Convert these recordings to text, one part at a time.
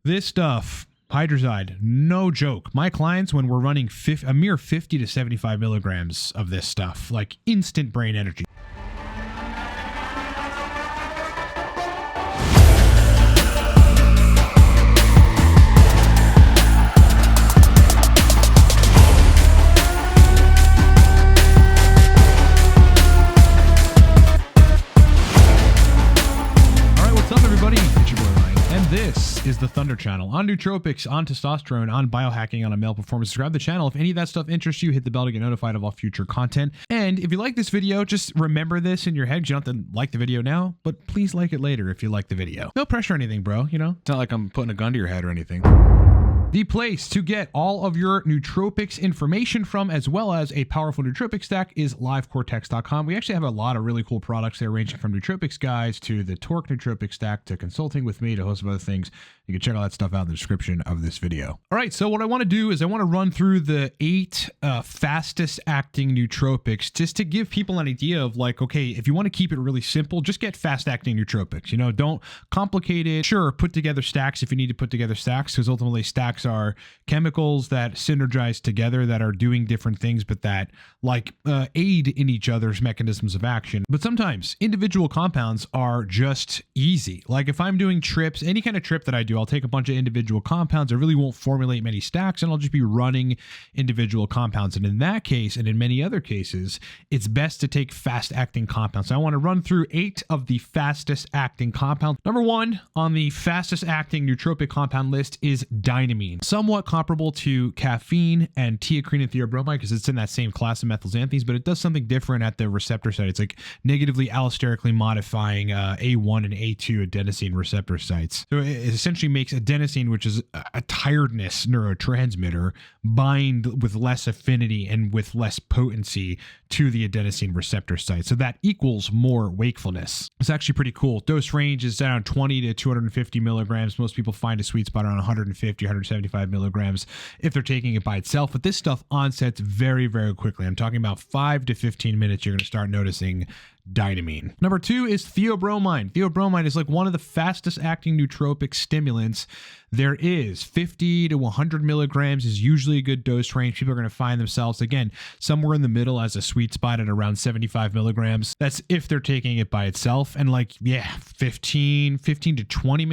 This stuff, hydrazide, no joke. My clients, when we're running a mere 50 to 75 milligrams of this stuff, like instant brain energy. This is the Thunder Channel on nootropics, on testosterone, on biohacking, on a male performance. Subscribe to the channel. If any of that stuff interests you, hit the bell to get notified of all future content. And if you like this video, just remember this in your head. You don't have to like the video now, but please like it later if you like the video. No pressure or anything, bro. You know, it's not like I'm putting a gun to your head or anything. The place to get all of your nootropics information from, as well as a powerful nootropic stack, is livecortex.com. We actually have a lot of really cool products there, ranging from nootropics guides to the Torque nootropic stack to consulting with me to a host of other things. You can check all that stuff out in the description of this video. All right, so what I want to do is I want to run through the 8 fastest acting nootropics, just to give people an idea of, like, okay, if you want to keep it really simple, just get fast acting nootropics. You know, don't complicate it. Sure, put together stacks if you need to put together stacks, because ultimately stacks are chemicals that synergize together, that are doing different things, but that aid in each other's mechanisms of action. But sometimes individual compounds are just easy. Like if I'm doing trips, any kind of trip that I do, I'll take a bunch of individual compounds. I really won't formulate many stacks, and I'll just be running individual compounds. And in that case, and in many other cases, it's best to take fast acting compounds. So I want to run through 8 of the fastest acting compounds. Number 1 on the fastest acting nootropic compound list is Dynamine. Somewhat comparable to caffeine and teacrine and theobromine, because it's in that same class of methylxanthines, but it does something different at the receptor site. It's like negatively allosterically modifying A1 and A2 adenosine receptor sites. So it essentially makes adenosine, which is a tiredness neurotransmitter, bind with less affinity and with less potency to the adenosine receptor site. So that equals more wakefulness. It's actually pretty cool. Dose range is around 20 to 250 milligrams. Most people find a sweet spot around 150, 175 milligrams if they're taking it by itself. But this stuff onsets very, very quickly. I'm talking about 5 to 15 minutes. You're going to start noticing Dynamine. Number 2 is Theobromine. Theobromine is like one of the fastest acting nootropic stimulants there is. 50 to 100 milligrams is usually a good dose range. People are going to find themselves, again, somewhere in the middle as a sweet spot at around 75 milligrams. That's if they're taking it by itself. And 15 to 20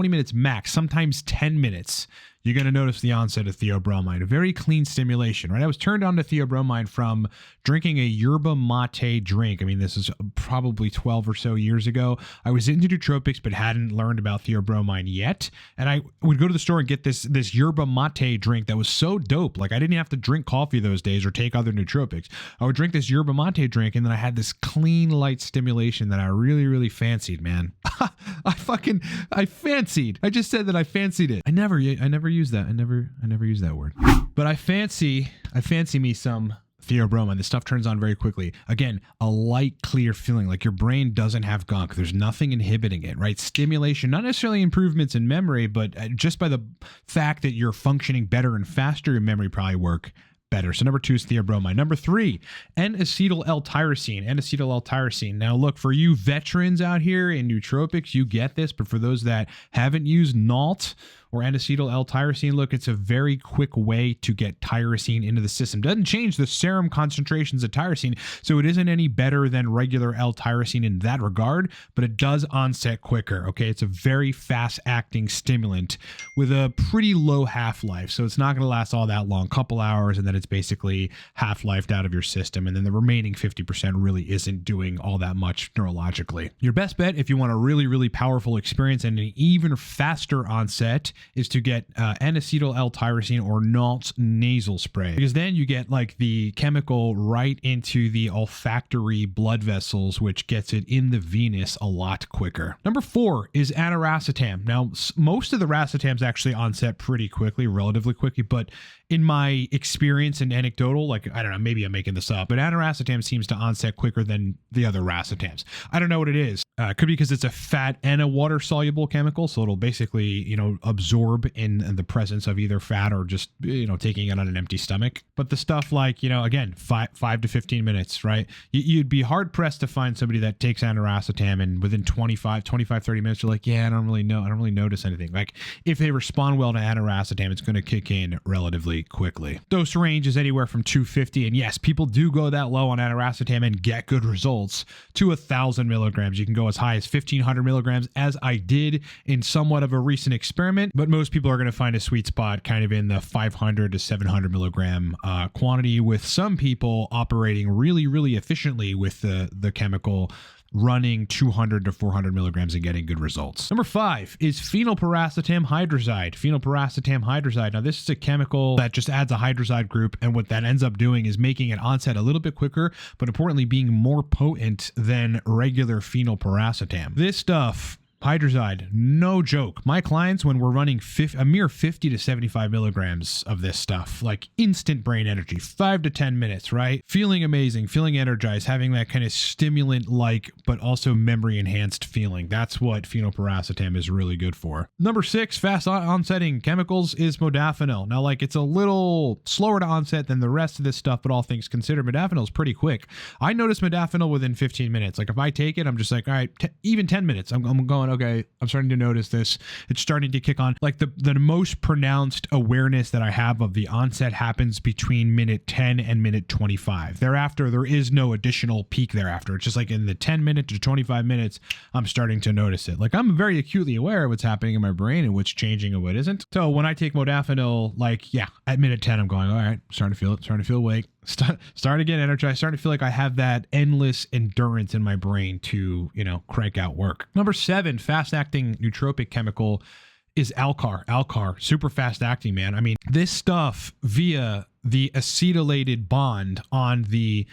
minutes max, sometimes 10 minutes. You're going to notice the onset of theobromine. A very clean stimulation, right? I was turned on to theobromine from drinking a yerba mate drink. I mean, this is probably 12 or so years ago. I was into nootropics, but hadn't learned about theobromine yet. And I would go to the store and get this yerba mate drink that was so dope. Like, I didn't have to drink coffee those days or take other nootropics. I would drink this yerba mate drink, and then I had this clean, light stimulation that I really, really fancied, man. I fancied. I just said that I fancied it. I never use that. I never use that word. But I fancy me some theobromine. This stuff turns on very quickly. Again, a light, clear feeling, like your brain doesn't have gunk. There's nothing inhibiting it, right? Stimulation, not necessarily improvements in memory, but just by the fact that you're functioning better and faster, your memory probably work better. So number 2 is theobromine. Number 3, Acetyl LTyrosine. Acetyl LTyrosine. Now look, for you veterans out here in nootropics, you get this, but for those that haven't used NALT or Acetyl L-tyrosine, look, it's a very quick way to get tyrosine into the system. Doesn't change the serum concentrations of tyrosine, so it isn't any better than regular L-tyrosine in that regard, but it does onset quicker, okay? It's a very fast-acting stimulant with a pretty low half-life, so it's not going to last all that long, couple hours, and then it's basically half-lifed out of your system, and then the remaining 50% really isn't doing all that much neurologically. Your best bet, if you want a really, really powerful experience and an even faster onset, is to get Acetyl L-tyrosine or NALT nasal spray, because then you get like the chemical right into the olfactory blood vessels, which gets it in the venous a lot quicker. Number 4 is Adiracetam. Now, most of the racetams actually onset pretty quickly, relatively quickly, but in my experience and anecdotal, like, I don't know, maybe I'm making this up, but Adiracetam seems to onset quicker than the other racetams. I don't know what it is. Could be because it's a fat and a water soluble chemical, so it'll basically, absorb absorb in the presence of either fat or just, taking it on an empty stomach. But the stuff like, again, 5 to 15 minutes, right? You'd be hard pressed to find somebody that takes Adiracetam and within 25, 30 minutes, you're like, yeah, I don't really notice anything. Like if they respond well to Adiracetam, it's going to kick in relatively quickly. Dose range is anywhere from 250. And yes, people do go that low on Adiracetam and get good results to 1,000 milligrams. You can go as high as 1,500 milligrams, as I did in somewhat of a recent experiment, but most people are going to find a sweet spot kind of in the 500 to 700 milligram quantity, with some people operating really, really efficiently with the chemical, running 200 to 400 milligrams and getting good results. Number 5 is phenylparacetam hydrazide. Phenylparacetam hydrazide. Now, this is a chemical that just adds a hydrazide group, and what that ends up doing is making it onset a little bit quicker, but importantly, being more potent than regular phenylparacetam. This stuff, hydrazide, no joke. My clients, when we're running a mere 50 to 75 milligrams of this stuff, like instant brain energy, 5 to 10 minutes, right? Feeling amazing, feeling energized, having that kind of stimulant-like, but also memory-enhanced feeling. That's what phenylparacetam is really good for. Number 6, fast onsetting chemicals is Modafinil. Now, like, it's a little slower to onset than the rest of this stuff, but all things considered, Modafinil is pretty quick. I notice Modafinil within 15 minutes. Like, if I take it, I'm just like, all right, even 10 minutes, I'm going, okay, I'm starting to notice this. It's starting to kick on. Like the most pronounced awareness that I have of the onset happens between minute 10 and minute 25. Thereafter, there is no additional peak thereafter. It's just like in the 10 minute to 25 minutes, I'm starting to notice it. Like I'm very acutely aware of what's happening in my brain and what's changing and what isn't. So when I take Modafinil, like, yeah, at minute 10, I'm going, all right, starting to feel it, starting to feel awake. Starting to get energized, starting to feel like I have that endless endurance in my brain to, crank out work. Number 7, fast-acting nootropic chemical is Alcar. Alcar, super fast-acting, man. I mean, this stuff via the acetylated bond on the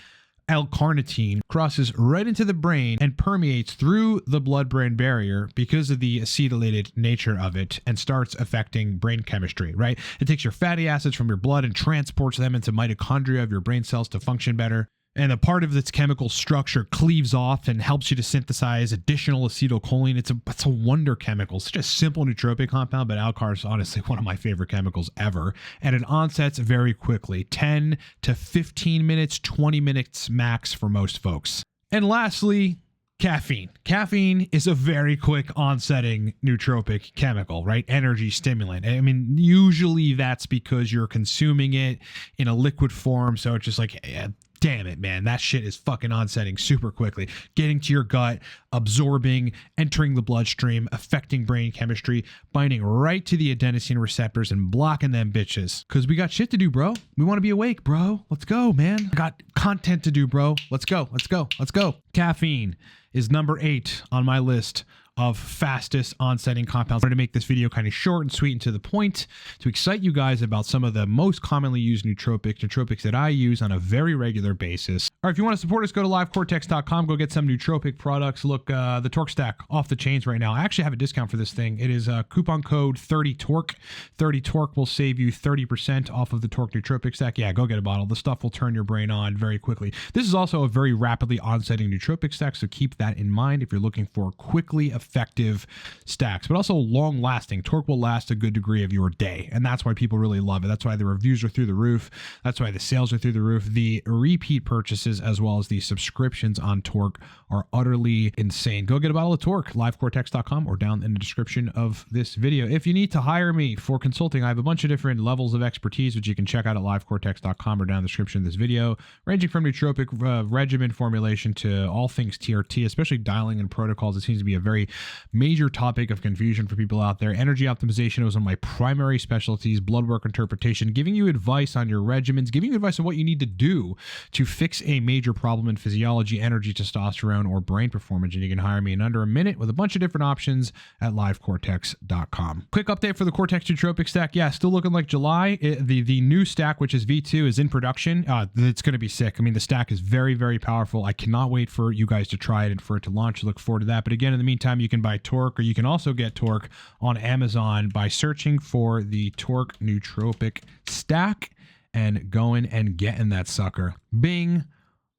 L-carnitine crosses right into the brain and permeates through the blood-brain barrier because of the acetylated nature of it and starts affecting brain chemistry, right? It takes your fatty acids from your blood and transports them into mitochondria of your brain cells to function better. And a part of its chemical structure cleaves off and helps you to synthesize additional acetylcholine. It's a wonder chemical, such a simple nootropic compound, but Alcar is honestly one of my favorite chemicals ever. And it onsets very quickly, 10 to 15 minutes, 20 minutes max for most folks. And lastly, caffeine. Caffeine is a very quick onsetting nootropic chemical, right? Energy stimulant. I mean, usually that's because you're consuming it in a liquid form. So it's just like, damn it, man, that shit is fucking onsetting super quickly. Getting to your gut, absorbing, entering the bloodstream, affecting brain chemistry, binding right to the adenosine receptors and blocking them bitches. Because we got shit to do, bro. We want to be awake, bro. Let's go, man. I got content to do, bro. Let's go. Caffeine is number 8 on my list of fastest onsetting compounds. I wanted to make this video kind of short and sweet and to the point to excite you guys about some of the most commonly used nootropics that I use on a very regular basis. All right, if you want to support us, go to livecortex.com, go get some nootropic products. Look, the Torque Stack off the chains right now. I actually have a discount for this thing. It is coupon code 30TORQUE. 30TORQUE will save you 30% off of the Torque Nootropic Stack. Yeah, go get a bottle. The stuff will turn your brain on very quickly. This is also a very rapidly onsetting nootropic stack, so keep that in mind if you're looking for quickly effective stacks, but also long lasting. Torque will last a good degree of your day, and that's why people really love it. That's why the reviews are through the roof. That's why the sales are through the roof. The repeat purchases as well as the subscriptions on Torque are utterly insane. Go get a bottle of Torque, livecortex.com, or down in the description of this video. If you need to hire me for consulting, I have a bunch of different levels of expertise, which you can check out at livecortex.com or down in the description of this video, ranging from nootropic regimen formulation to all things TRT, especially dialing and protocols. It seems to be a very major topic of confusion for people out there. Energy optimization was one of my primary specialties, blood work interpretation, giving you advice on your regimens, giving you advice on what you need to do to fix a major problem in physiology, energy, testosterone, or brain performance. And you can hire me in under a minute with a bunch of different options at livecortex.com. Quick update for the Cortex Nootropic Stack. Yeah, still looking like July. The new stack, which is V2, is in production. It's going to be sick. I mean, the stack is very, very powerful. I cannot wait for you guys to try it and for it to launch. Look forward to that. But again, in the meantime, you can buy Torque, or you can also get Torque on Amazon by searching for the Torque Nootropic Stack and going and getting that sucker. Bing,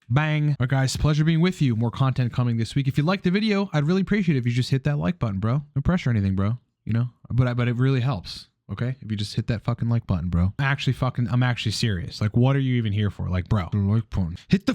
bang. All right, guys, pleasure being with you. More content coming this week. If you liked the video, I'd really appreciate it if you just hit that like button, bro. No pressure or anything, bro. you know, but it really helps. Okay, if you just hit that fucking like button, bro. I'm actually serious. Like, what are you even here for? Like, bro, the like button. Hit the